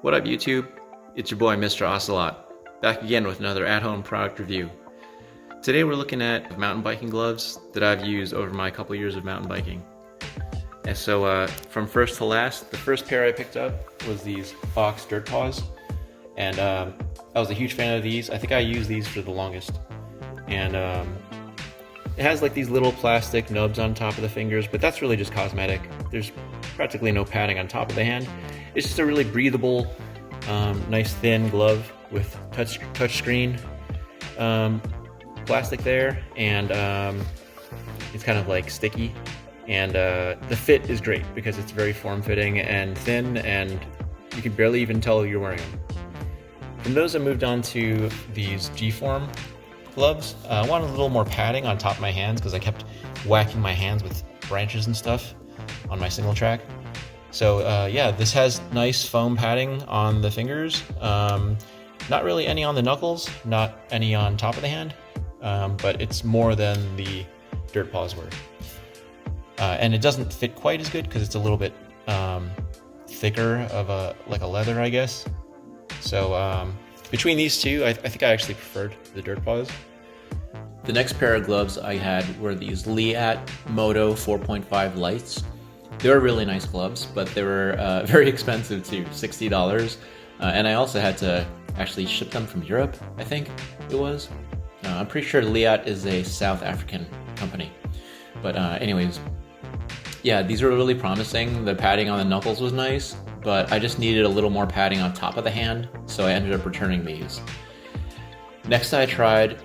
What up YouTube? It's your boy Mr. Ocelot, back again with another at-home product review. Today we're looking at mountain biking gloves that I've used over my couple years of mountain biking. And so from first to last, the first pair I picked up was these Fox Dirt Paws. And I was a huge fan of these. I think I used these for the longest. And it has like these little plastic nubs on top of the fingers, but that's really just cosmetic. There's practically no padding on top of the hand. It's just a really breathable, nice thin glove with touch screen plastic there, and it's kind of like sticky. And the fit is great because it's very form-fitting and thin, and you can barely even tell you're wearing them. From those I moved on to these G-Form gloves. I wanted a little more padding on top of my hands because I kept whacking my hands with branches and stuff on my single track. So yeah, this has nice foam padding on the fingers. Not really any on the knuckles, not any on top of the hand, but it's more than the Dirt Paws were. And it doesn't fit quite as good because it's a little bit thicker of like a leather, I guess. So between these two, I think I actually preferred the Dirt Paws. The next pair of gloves I had were these Leatt Moto 4.5 Lites. They were really nice gloves, but they were very expensive too, $60. And I also had to actually ship them from Europe, I think it was. I'm pretty sure Leatt is a South African company. But anyways, yeah, these were really promising. The padding on the knuckles was nice, but I just needed a little more padding on top of the hand, so I ended up returning these. Next I tried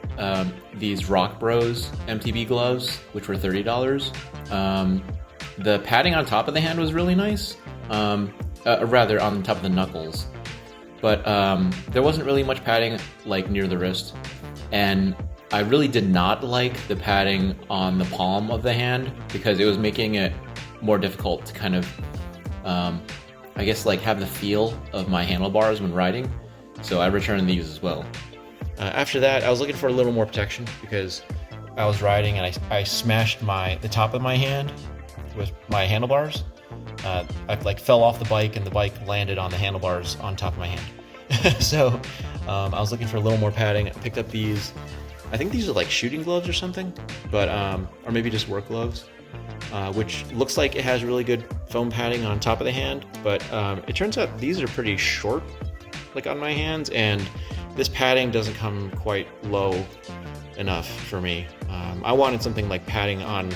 these Rockbros MTB gloves, which were $30. The padding on top of the hand was really nice, rather on top of the knuckles, but there wasn't really much padding like near the wrist, and I really did not like the padding on the palm of the hand because it was making it more difficult to kind of, I guess, like have the feel of my handlebars when riding, so I returned these as well. After that, I was looking for a little more protection because I was riding and I smashed the top of my hand with my handlebars. I like fell off the bike and the bike landed on the handlebars on top of my hand. So I was looking for a little more padding. I picked up these, I think these are like shooting gloves or something, but or maybe just work gloves, which looks like it has really good foam padding on top of the hand, but it turns out these are pretty short, like on my hands, and this padding doesn't come quite low enough for me. I wanted something like padding on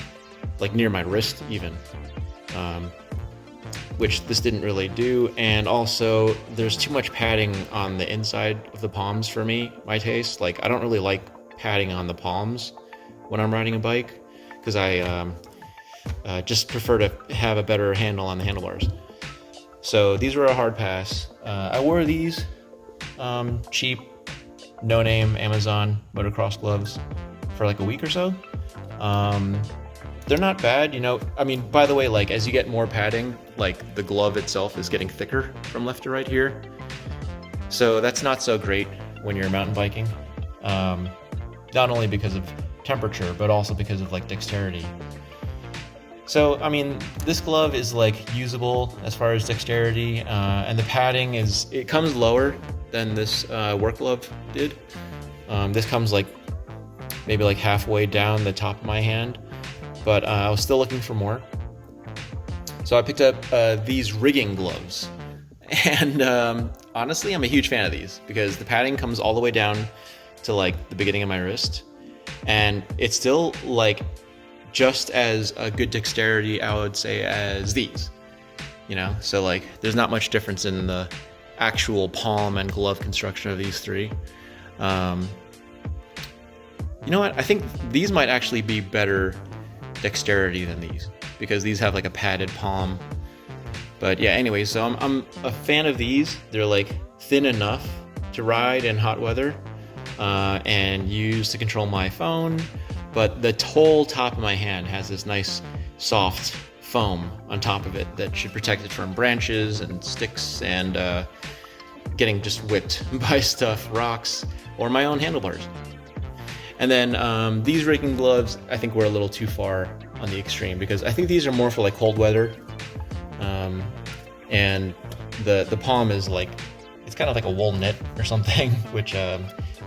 like near my wrist even, which this didn't really do. And also there's too much padding on the inside of the palms for me, my taste. Like I don't really like padding on the palms when I'm riding a bike because I just prefer to have a better handle on the handlebars. So these were a hard pass. I wore these cheap, no-name Amazon motocross gloves for like a week or so. They're not bad, you know. I mean, by the way, like as you get more padding, like the glove itself is getting thicker from left to right here. So that's not so great when you're mountain biking. Not only because of temperature, but also because of like dexterity. So, I mean, this glove is like usable as far as dexterity, and the padding it comes lower than this work glove did. This comes like maybe like halfway down the top of my hand, but I was still looking for more. So I picked up these rigging gloves, and honestly, I'm a huge fan of these because the padding comes all the way down to like the beginning of my wrist, and it's still like just as a good dexterity, I would say, as these, you know? So like there's not much difference in the actual palm and glove construction of these three. You know what? I think these might actually be better dexterity than these because these have like a padded palm. But yeah, anyway, so I'm a fan of these. They're like thin enough to ride in hot weather and use to control my phone. But the whole top of my hand has this nice soft foam on top of it that should protect it from branches and sticks and getting just whipped by stuff, rocks, or my own handlebars. And then these rigging gloves, I think were a little too far on the extreme because I think these are more for like cold weather. And the palm is like, it's kind of like a wool knit or something, which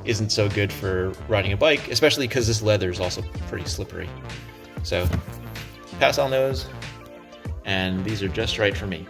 isn't so good for riding a bike, especially because this leather is also pretty slippery. So pass on those, and these are just right for me.